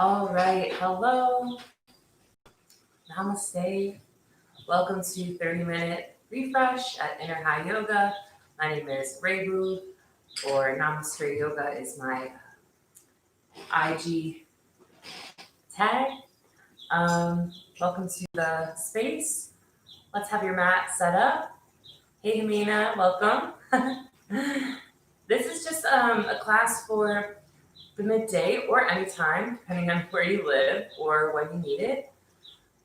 All right, hello, namaste. Welcome to 30-minute refresh at Inner High Yoga. My name is Rebu, or Namaste Yoga is my IG tag. Welcome to the space. Let's have your mat set up. Hey, Hamina, welcome. This is just a class for the midday or anytime, depending on where you live or when you need it.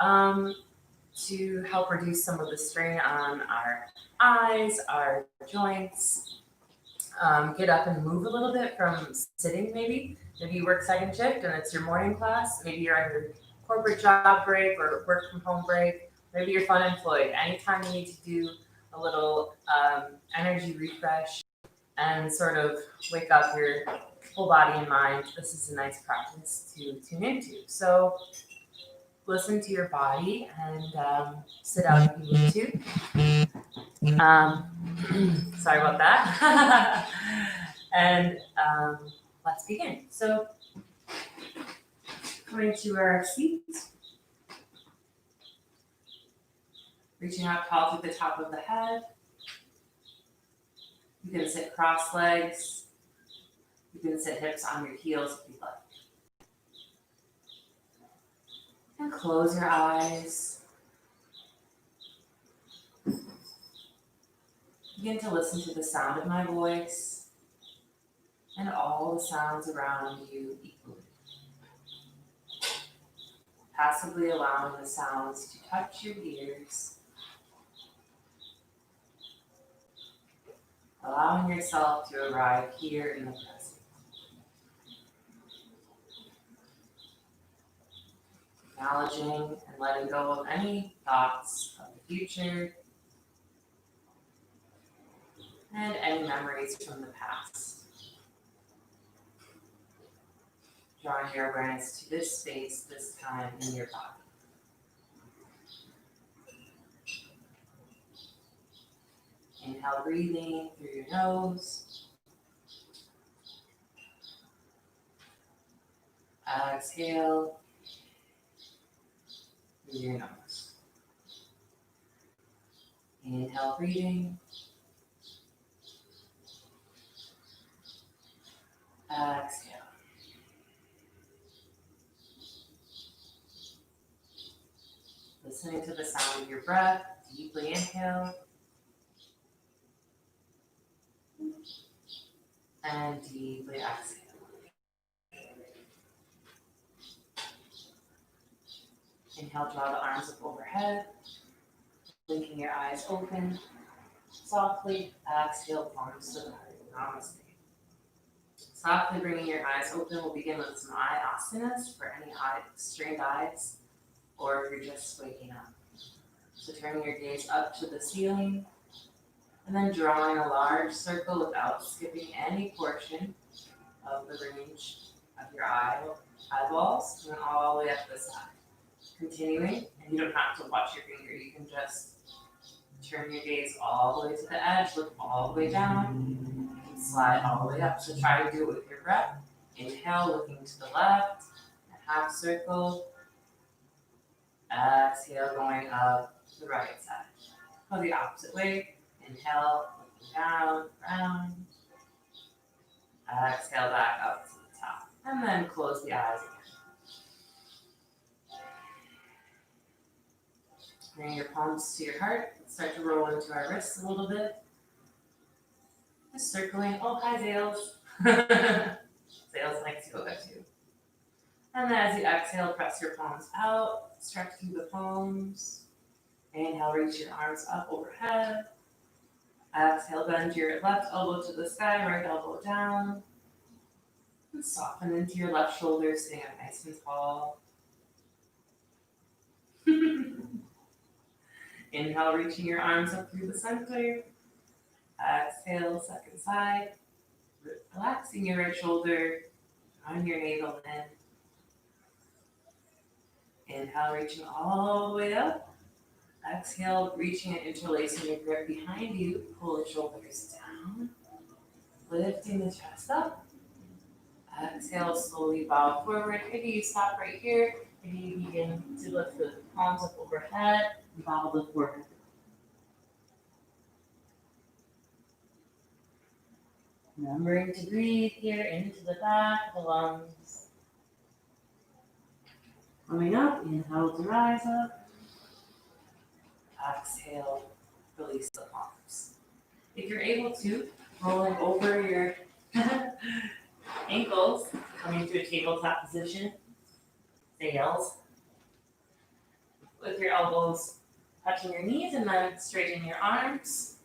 To help reduce some of the strain on our eyes, our joints. Get up and move a little bit from sitting, maybe. Maybe you work second shift and it's your morning class. Maybe you're on your corporate job break or work from home break. Maybe you're fun employed. Anytime you need to do a little energy refresh and sort of wake up your whole body and mind, this is a nice practice to tune into. So listen to your body and sit out if you need to. Sorry about that. And let's begin. So, coming to our seats, reaching out tall through the top of the head. You can sit cross legs. You can sit hips on your heels if you like. And close your eyes. Begin to listen to the sound of my voice and all the sounds around you equally. Passively allowing the sounds to touch your ears. Allowing yourself to arrive here in the present. Acknowledging and letting go of any thoughts of the future and any memories from the past. Drawing your awareness to this space, this time in your body. Inhale, breathing through your nose. Exhale through your nose. Inhale, breathing. Exhale. Listening to the sound of your breath, deeply inhale. And deeply exhale. Inhale, draw the arms up overhead, blinking your eyes open. Softly exhale, palms to the heart. Namaste. Softly bringing your eyes open, we'll begin with some eye asanas for any strained eyes, or if you're just waking up. So turning your gaze up to the ceiling, and then drawing a large circle without skipping any portion of the range of your eyeballs, and all the way up the side. Continuing, and you don't have to watch your finger, you can just turn your gaze all the way to the edge, look all the way down, and slide all the way up. So try to do it with your breath. Inhale, looking to the left, a half circle. Exhale, going up the right side. Go the opposite way. Inhale, looking down, round. Exhale, back up to the top. And then close the eyes again. Bring your palms to your heart. Start to roll into our wrists a little bit. Just circling. Oh, hi, Zales. Zales likes yoga too. And then as you exhale, press your palms out. Stretch through the palms. Inhale, reach your arms up overhead. Exhale, bend your left elbow to the sky, right elbow down. And soften into your left shoulder, sitting up nice and tall. Inhale, reaching your arms up through the center. Exhale, second side. Relaxing your right shoulder, on your navel in. Inhale, reaching all the way up. Exhale, reaching and interlacing your grip behind you. Pull the shoulders down. Lifting the chest up. Exhale, slowly bow forward. Maybe you stop right here. Maybe you begin to lift the palms up overhead and bow the forehead. Remembering to breathe here into the back of the lungs. Coming up, inhale to rise up. Exhale, release the palms. If you're able to, rolling over your ankles, coming to a tabletop position, sails. With your elbows touching your knees and then straighten your arms.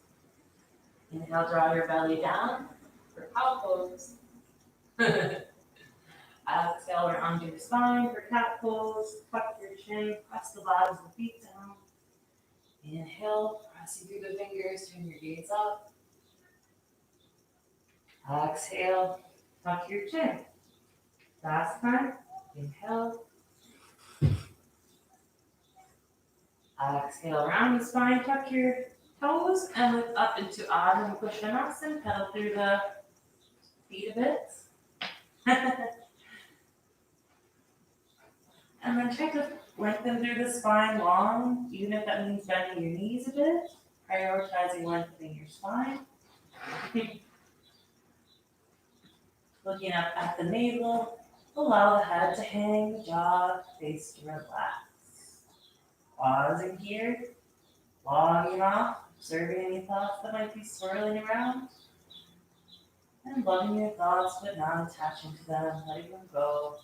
Inhale, draw your belly down for cow pose. Exhale, around your spine for cat pose. Tuck your chin, press the bottoms of the feet down. Inhale, pressing through the fingers, turn your gaze up. Exhale, tuck your chin. Last time, inhale. Exhale, around the spine, tuck your toes and lift up into Adho Mukha Svanasana. Pedal through the feet a bit. And then try to lengthen through the spine long, even if that means bending your knees a bit. Prioritizing lengthening your spine. Looking up at the navel, allow the head to hang, the jaw, face to relax. Pausing here, logging off, observing any thoughts that might be swirling around. And loving your thoughts, but not attaching to them, letting them go.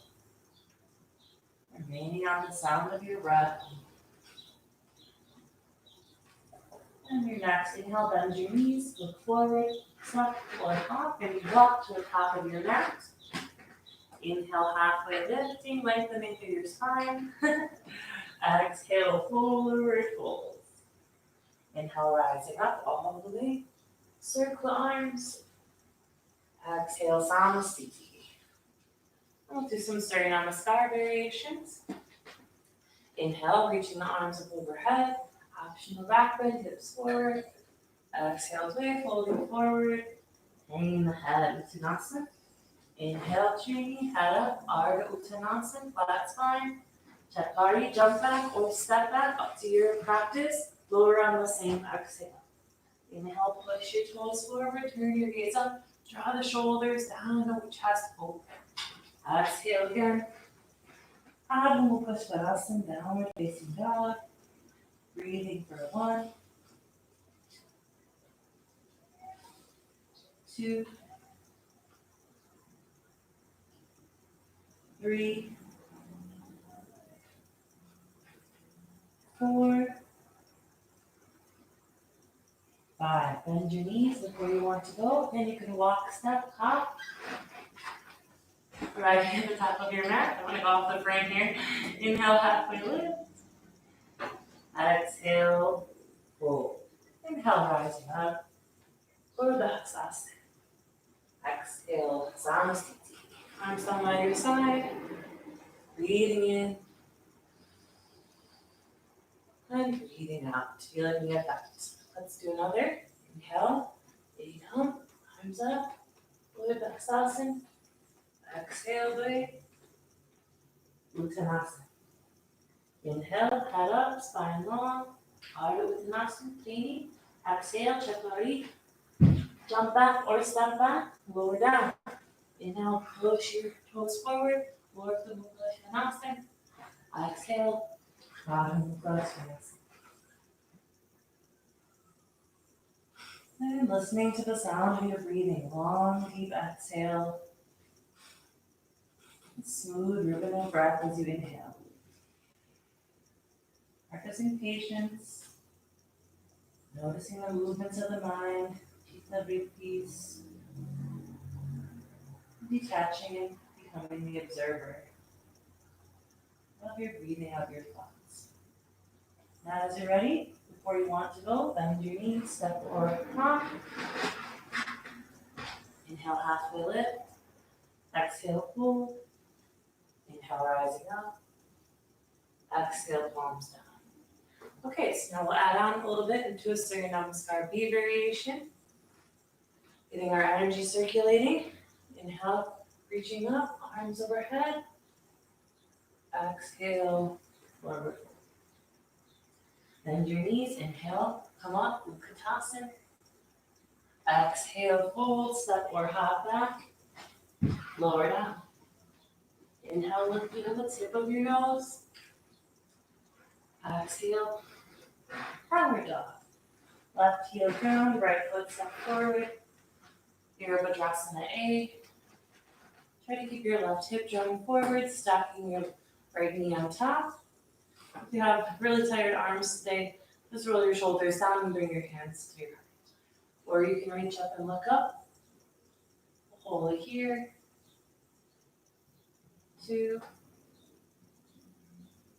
Remaining on the sound of your breath. And your next inhale, bend your knees, look forward, slap the floor off, and you walk to the top of your mat. Inhale, halfway lifting, lengthening through your spine. Exhale, forward fold. Inhale, rising up all the way. Circle the arms. Exhale, Samasthiti. We'll do some Surya Namaskar variations. Inhale, reaching the arms up overhead. Optional back bend, hips forward. Exhale, twist, folding forward. Hanging the head, Uttanasana. Inhale, Trini, head up, Ardha Uttanasana, flat spine. Chaturanga, jump back or step back, up to your practice. Lower on the same exhale. Inhale, push your toes forward, turn your gaze up. Draw the shoulders down, no chest open. Exhale again. Adho Mukha Svanasana, downward facing dog. Breathing for 1, 2, 3, 4, 5. Bend your knees before you want to go. Then you can walk, step, hop. Right at the top of your mat. I want to go off the frame here. Inhale, halfway lift. Exhale, fold. Inhale, rising up. Urdhva Hasana. Exhale, Samasthiti. Arms down by your side. Breathing in. And breathing out. Feeling the effect. Let's do another. Inhale. Big hump. Arms up. Urdhva Hasana. Exhale, way. Uttanasana. Inhale, head up, spine long. Ardha Uttanasana, Trini. Exhale, Chaturanga. Jump back or step back, lower down. Inhale, push your toes forward. Urdhva Mukha Svanasana. Exhale, Adho Mukha Svanasana. And listening to the sound of your breathing. Long, deep exhale. Smooth rhythm of breath as you inhale. Practicing patience, noticing the movements of the mind, keep every piece, detaching and becoming the observer of your breathing, of your thoughts. Now as you're ready, before you want to go, bend your knees, step forward, hop. Inhale, halfway lift. Exhale, fold. Inhale, rising up. Exhale, palms down. Okay, so now we'll add on a little bit into a Surya Namaskar B variation. Getting our energy circulating. Inhale, Reaching up, arms overhead. Exhale, forward. Bend your knees, inhale, come up, Utkatasana. Exhale, fold, step or hop back. Lower down. Inhale, lifting to the tip of your nose. Exhale, downward dog. Left heel down, right foot step forward. Virabhadrasana A. Try to keep your left hip joint forward, stacking your right knee on top. If you have really tired arms today, just roll your shoulders down and bring your hands to your heart. Or you can reach up and look up. Hold it here. 2.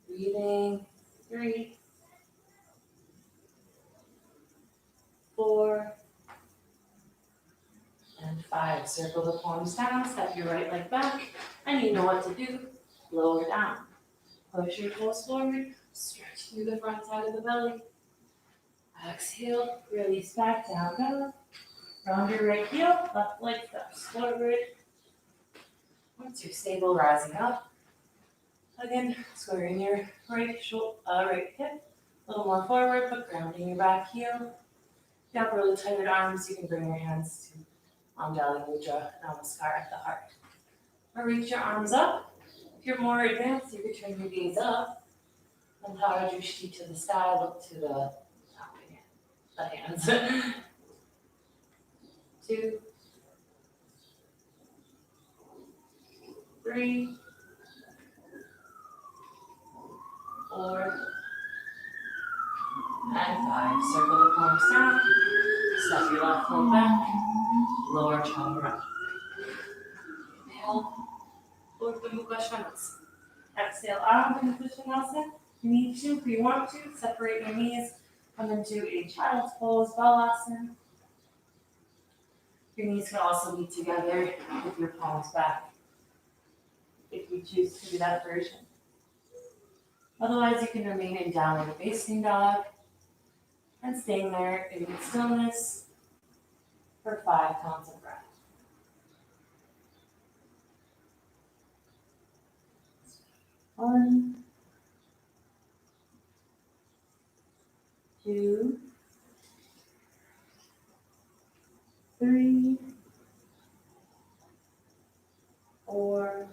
Breathing. 3. 4. And 5. Circle the palms down, step your right leg back, and you know what to do. Lower down. Push your toes forward, stretch through the front side of the belly. Exhale, release back, down dog. Round your right heel, left leg steps forward. Once you're stable, rising up. Again, squaring your right hip a little more forward, but grounding your back heel. If you have really tired arms, you can bring your hands to Andali Mudra Namaskar at the heart. Or reach your arms up. If you're more advanced, you can turn your gaze up. And Antara Drishti to the sky, look to the hands. 2, 3, 4, and 5. Circle the palms down. Step your left leg back. Lower chaturanga. Inhale. Urdhva Mukha Svanasana. Exhale, Ardha Mukha Svanasana. If you need to, if you want to, separate your knees. Come into a child's pose, Balasana. Your knees can also be together with your palms back, if you choose to do that version. Otherwise, you can remain in downward facing dog and staying there in stillness for 5 counts of breath. 1, 2, 3, 4,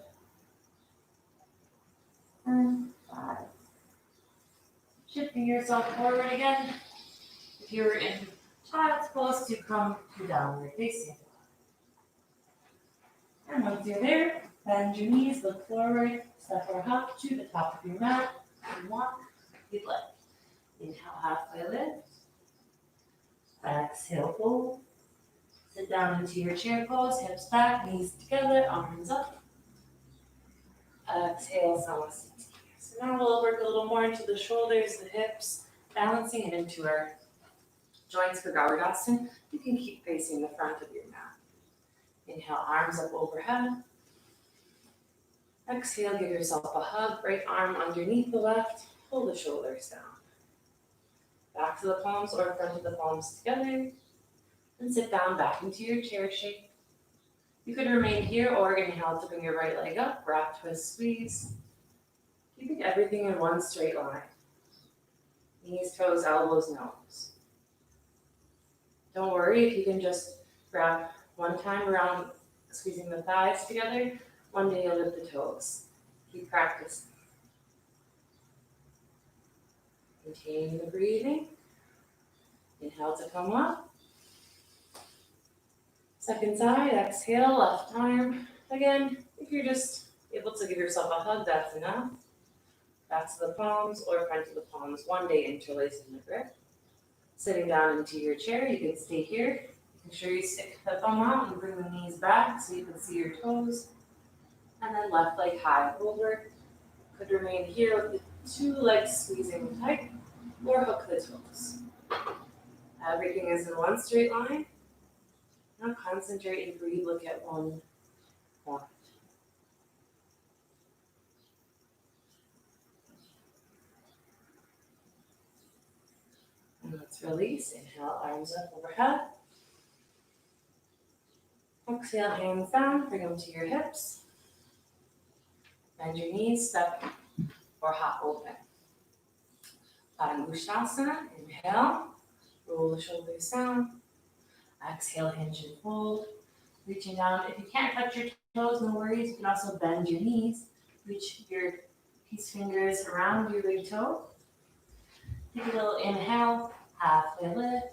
and 5. Shifting yourself forward again. If you're in child's pose, to come to downward facing dog. And once you're there, bend your knees, look forward, step or hop to the top of your mat, and walk if you'd like. Inhale, halfway lift. Exhale, fold. Sit down into your chair pose, hips back, knees together, arms up. Exhale, Samasthiti. So now we'll work a little more into the shoulders, the hips, balancing it into our joints for Gavardasana. You can keep facing the front of your mat. Inhale, arms up overhead. Exhale, give yourself a hug, right arm underneath the left, pull the shoulders down. Back to the palms or front of the palms together. And sit down back into your chair shape. You could remain here or inhale to bring your right leg up, wrap, twist, squeeze. Keeping everything in one straight line. Knees, toes, elbows, nose. Don't worry if you can just wrap one time around squeezing the thighs together. One day you'll lift the toes. Keep practicing. Continue the breathing. Inhale to come up. Second side, exhale, left arm. Again, if you're just able to give yourself a hug, that's enough. Back to the palms or front to the palms. One day interlacing the grip. Sitting down into your chair, you can stay here. Make sure you stick the thumb out and bring the knees back so you can see your toes. And then left leg high over. Could remain here with the 2 legs squeezing tight or hook the toes. Everything is in one straight line. Now concentrate and breathe. Look at one point. And let's release. Inhale, arms up overhead. Exhale, hands down, bring them to your hips. Bend your knees, step or hop open. Padangushanasana, inhale, roll the shoulders down. Exhale, hinge and fold. Reaching down. If you can't touch your toes, no worries. You can also bend your knees. Reach your peace fingers around your big toe. Take a little inhale, halfway lift.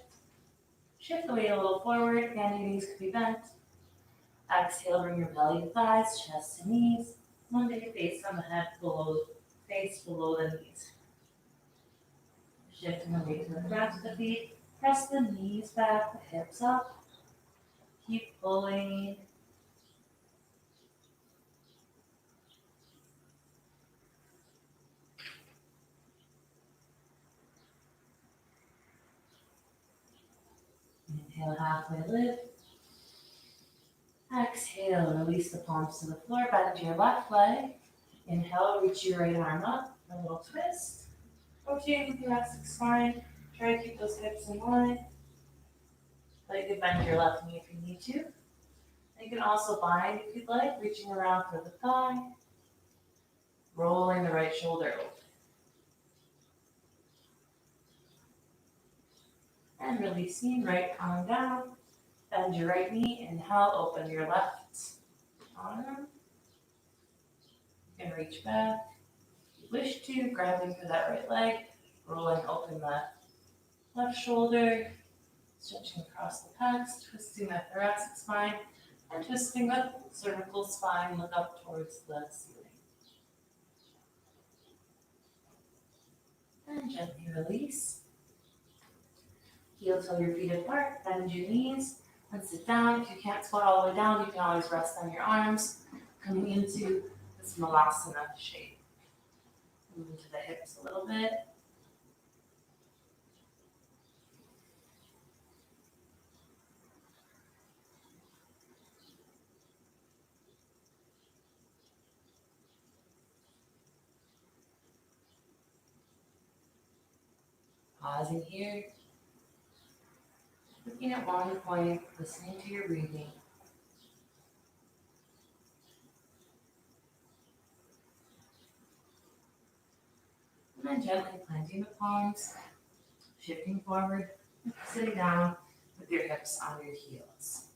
Shift the weight a little forward. Again, your knees could be bent. Exhale, bring your belly to thighs, chest to knees. One day face on the head, face below the knees. Shifting the weight to the front of the feet. Press the knees back, the hips up. Keep pulling. Inhale, halfway lift. Exhale, release the palms to the floor, bend your left leg. Inhale, reach your right arm up, a little twist. Rotating the thoracic spine, try to keep those hips in line. But you can bend your left knee if you need to. You can also bind if you'd like, reaching around for the thigh. Rolling the right shoulder over. And releasing, right palm down. Bend your right knee, inhale, open your left arm. You can reach back. If you wish to, grabbing for that right leg, rolling open the left shoulder, stretching across the pecs, twisting that thoracic spine, and twisting up cervical spine, look up towards the ceiling. And gently release. Heel till your feet apart, bend your knees, and sit down. If you can't squat all the way down, you can always rest on your arms, coming into this Malasana shape. Move into the hips a little bit. Pausing here. Looking at one point, listening to your breathing. And then gently planting the palms, shifting forward, sitting down with your hips on your heels.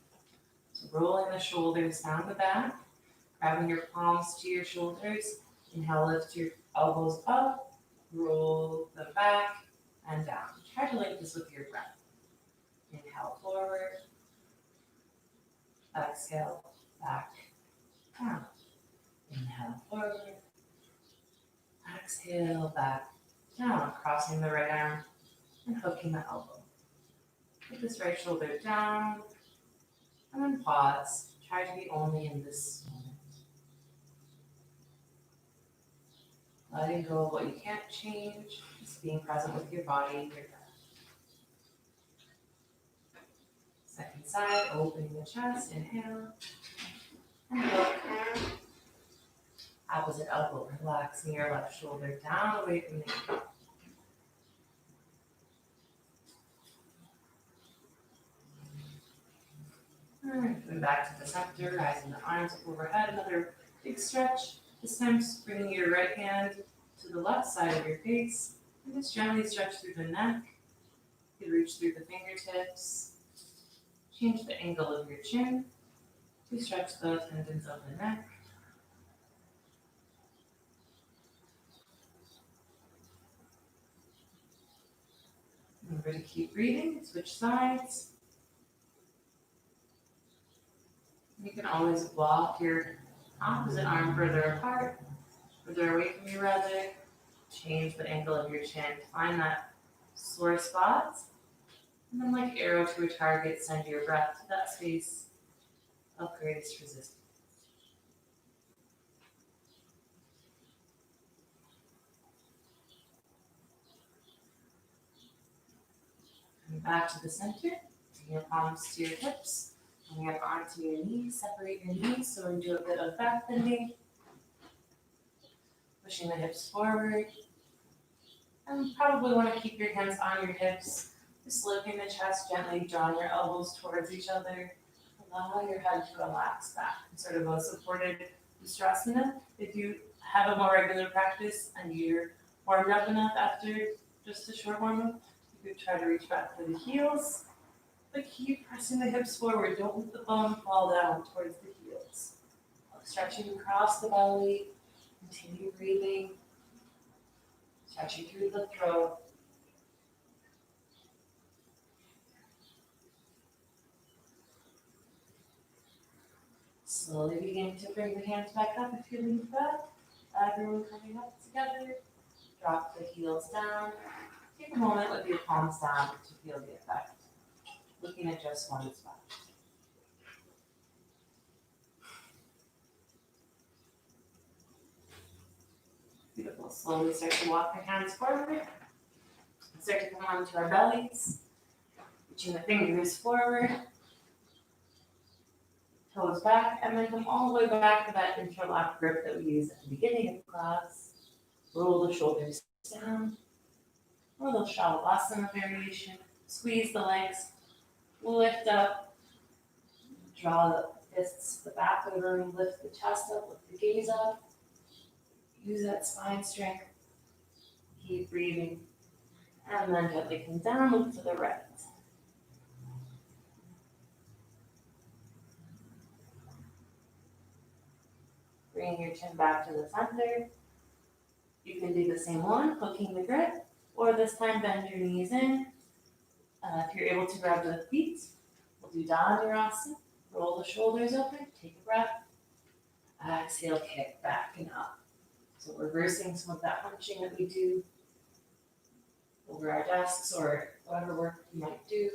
So rolling the shoulders down the back, grabbing your palms to your shoulders. Inhale, lift your elbows up, roll them back and down. Try to link this with your breath. Inhale forward, exhale back, down. Inhale forward, exhale back, down. Crossing the right arm and hooking the elbow. Put this right shoulder down and then pause. Try to be only in this moment. Letting go of what you can't change, just being present with your body and your breath. Second side, opening the chest, inhale, and look. Opposite elbow, relaxing your left shoulder down away from the knee. Alright, coming back to the center, rising the arms up overhead, another big stretch. This time, just bringing your right hand to the left side of your face, and just gently stretch through the neck. You can reach through the fingertips. Change the angle of your chin to stretch the tendons of the neck. Remember to keep breathing, switch sides. You can always walk your opposite arm further apart, further away from you rather. Change the angle of your chin to find that sore spot. And then like arrow to a target, send your breath to that space of greatest resistance. Come back to the center, bring your palms to your hips, bring your arms to your knees, separate your knees so we do a bit of back bending. Pushing the hips forward. And probably want to keep your hands on your hips, just lifting the chest gently, drawing your elbows towards each other. allow your head to relax back in sort of a supported Ustrasana. If you have a more regular practice and you're warmed up enough after just a short warm up, you could try to reach back to the heels, but keep pressing the hips forward. Don't let the bum fall down towards the heels. Stretching across the belly, continue breathing, stretching through the throat. Slowly begin to bring the hands back up if you lean back. Everyone coming up together. Drop the heels down. Take a moment with your palms down to feel the effect. Looking at just one spot. Beautiful. Slowly start to walk your hands forward. Start to come onto our bellies. Reaching the fingers forward. Toes back, and then come all the way back to that interlock grip that we used at the beginning of class. Roll the shoulders down. Or a little Shavasana variation. Squeeze the legs. Lift up. Draw the fists to the back of the room. Lift the chest up. Lift the gaze up. Use that spine strength. Keep breathing. And then gently come down, look to the right. Bring your chin back to the center. You can do the same one, hooking the grip, or this time bend your knees in. If you're able to grab the feet, we'll do Dhanurasana. Roll the shoulders open, take a breath. Exhale, kick back and up. So reversing some of that hunching that we do over our desks or whatever work you might do.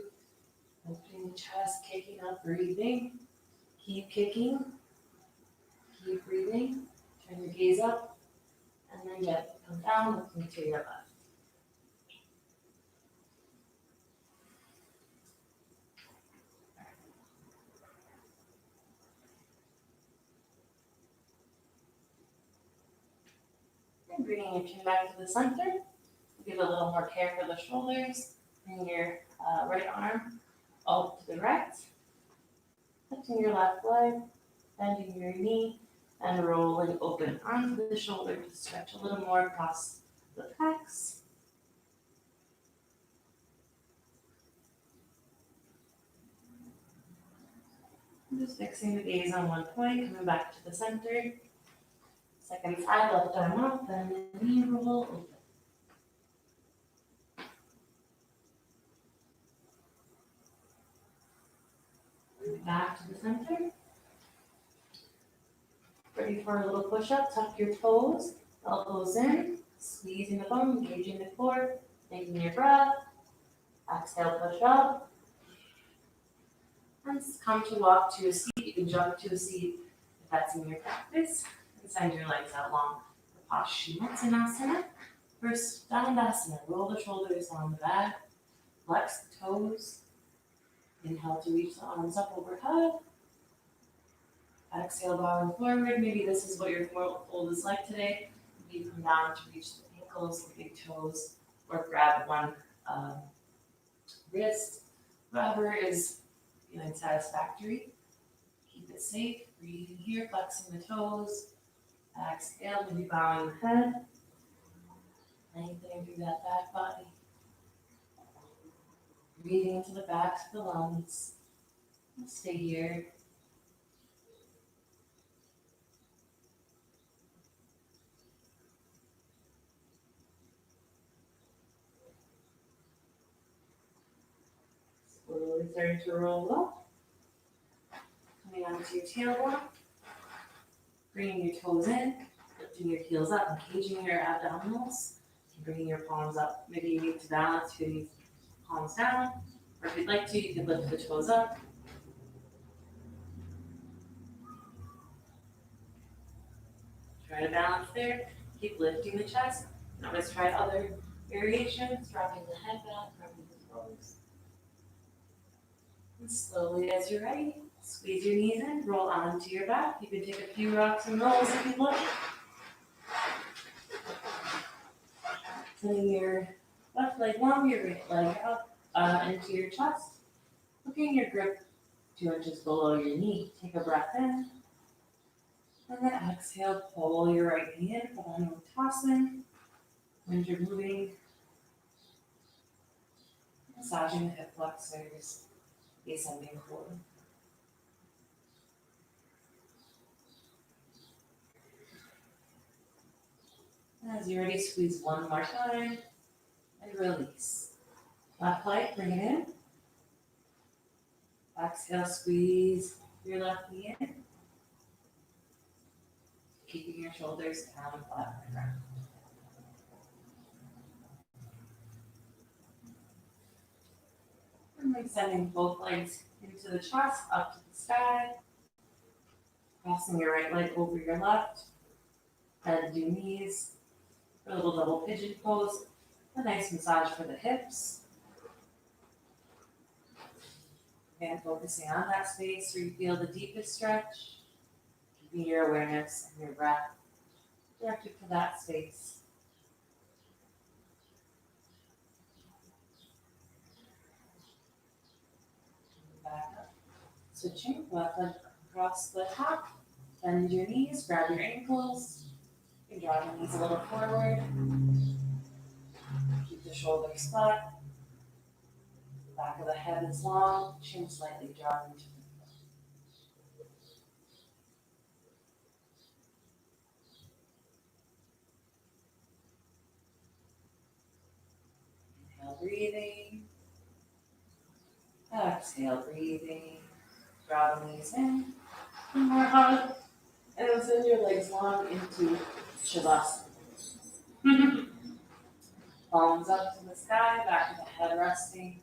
Opening the chest, kicking up, breathing. Keep kicking. Keep breathing. Turn your gaze up. And then gently come down, looking to your left. And bringing your chin back to the center. Give a little more care for the shoulders. Bring your right arm out to the right. Lifting your left leg, bending your knee, and rolling open onto the shoulder to stretch a little more across the pecs. Just fixing the gaze on one point, coming back to the center. Second side, left arm up, bend the knee, roll open. Back to the center. Ready for a little push-up, tuck your toes, elbows in, squeezing the bum, engaging the core, taking your breath. Exhale, push up. And come to walk to a seat. You can jump to a seat if that's in your practice. And send your legs out long for Paschimottanasana. First, Dandasana. Roll the shoulders on the back. Flex the toes. Inhale to reach the arms up overhead. Exhale, bowing forward. Maybe this is what your fold is like today. You come down to reach the ankles, the big toes, or grab one wrist. Whatever is feeling satisfactory. Keep it safe. Breathing here, flexing the toes. Exhale, maybe bowing the head. Lengthening through that back body. Breathing into the backs of the lungs. Stay here. Slowly starting to roll up. Coming onto your tailbone. Bringing your toes in. Lifting your heels up, engaging your abdominals. Bringing your palms up. Maybe you need to balance, you need palms down. Or if you'd like to, you can lift the toes up. Try to balance there. Keep lifting the chest. Now let's try other variations. Dropping the head back, rubbing the toes. And slowly as you're ready, squeeze your knees in, roll onto your back. You can take a few rocks and rolls if you'd like. Sending your left leg long, your right leg up into your chest. Looking your grip 2 inches below your knee. Take a breath in. And then exhale, pull your right knee in, Pradhan Uttanasana. When you're moving, massaging the hip flexors, the ascending cord. And as you're ready, squeeze one more time and release. Left leg, bring it in. Exhale, squeeze your left knee in. Keeping your shoulders down and flat on the ground. And then sending both legs into the chest, up to the sky. Crossing your right leg over your left. Bend your knees. For a little double pigeon pose. A nice massage for the hips. Again, focusing on that space where you feel the deepest stretch. Keeping your awareness and your breath directed to that space. Back up. Switching, left leg across the top. Bend your knees, grab your ankles. You can draw the knees a little forward. Keep the shoulders flat. Back of the head is long, chin slightly drawn into the floor. Inhale, breathing. Exhale, breathing. Draw the knees in. One more hug. And then send your legs long into Shavasana. Palms up to the sky, back of the head resting.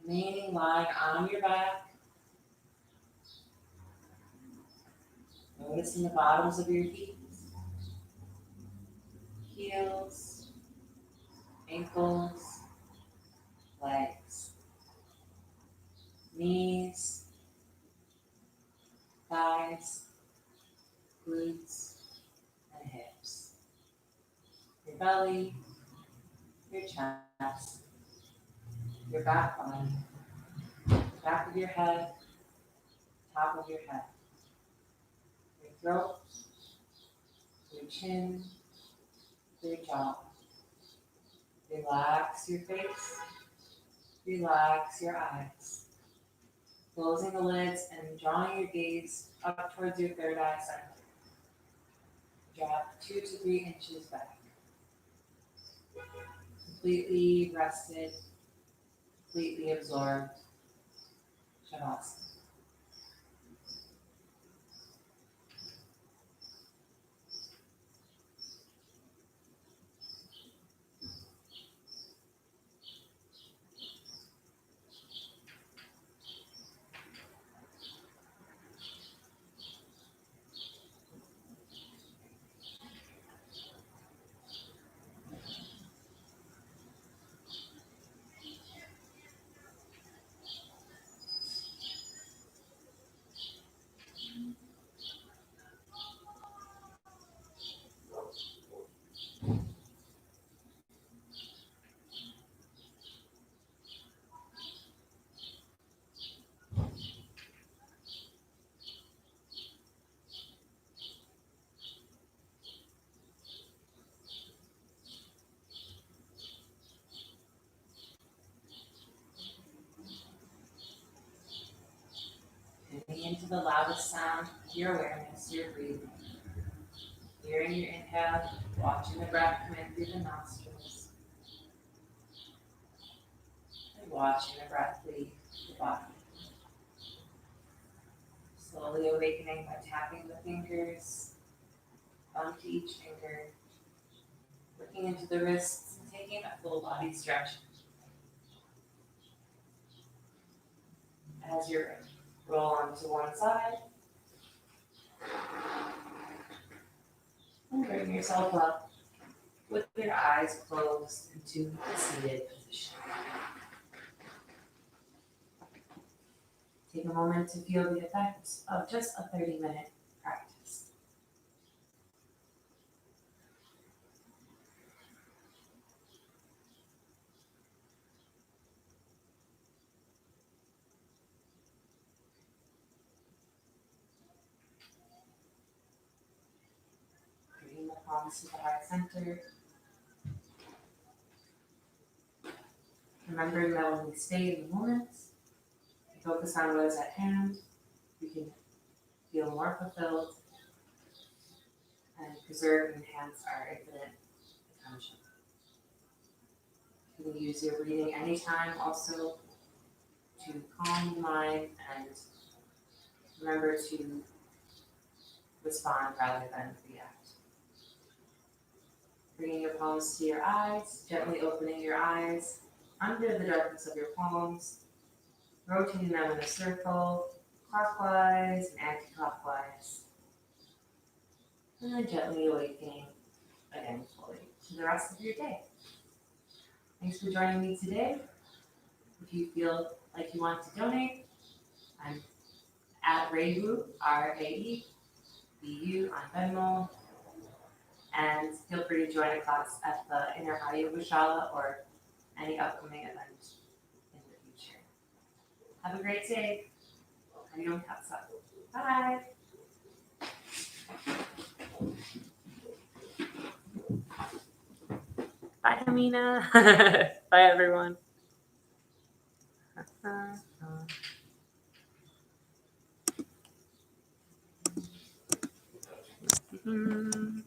Remaining lying on your back. Noticing the bottoms of your feet. Heels, ankles, legs, knees, thighs, glutes, and hips. Your belly, your chest, your back body, back of your head, top of your head, your throat, your chin, your jaw. Relax your face, relax your eyes. Closing the lids and drawing your gaze up towards your third eye center. Drop 2 to 3 inches back. Completely rested, completely absorbed. Shavasana. Tuning into the loudest sound of your awareness, your breathing. Hearing your inhale, watching the breath come in through the nostrils. And watching the breath leave the body. Slowly awakening by tapping the fingers onto each finger. Looking into the wrists and taking a full body stretch. As you roll onto one side. And bring yourself up with your eyes closed into the seated position. Take a moment to feel the effects of just a 30-minute practice. palms to the heart center. Remembering that when we stay in the moment, we focus on what is at hand, we can feel more fulfilled and preserve and enhance our infinite attention. You can use your breathing anytime also to calm the mind and remember to respond rather than react. Bringing your palms to your eyes, gently opening your eyes under the darkness of your palms, rotating them in a circle, clockwise and anti-clockwise, and then gently awakening again fully to the rest of your day. Thanks for joining me today. If you feel like you want to donate, I'm at Raebu, RAEBU on Venmo, and feel free to join a class at the Inner High Yoga Shala or any upcoming event in the future. Have a great day. Hariom Katsa. Bye. Bye, Amina. Bye, everyone. Mm-hmm.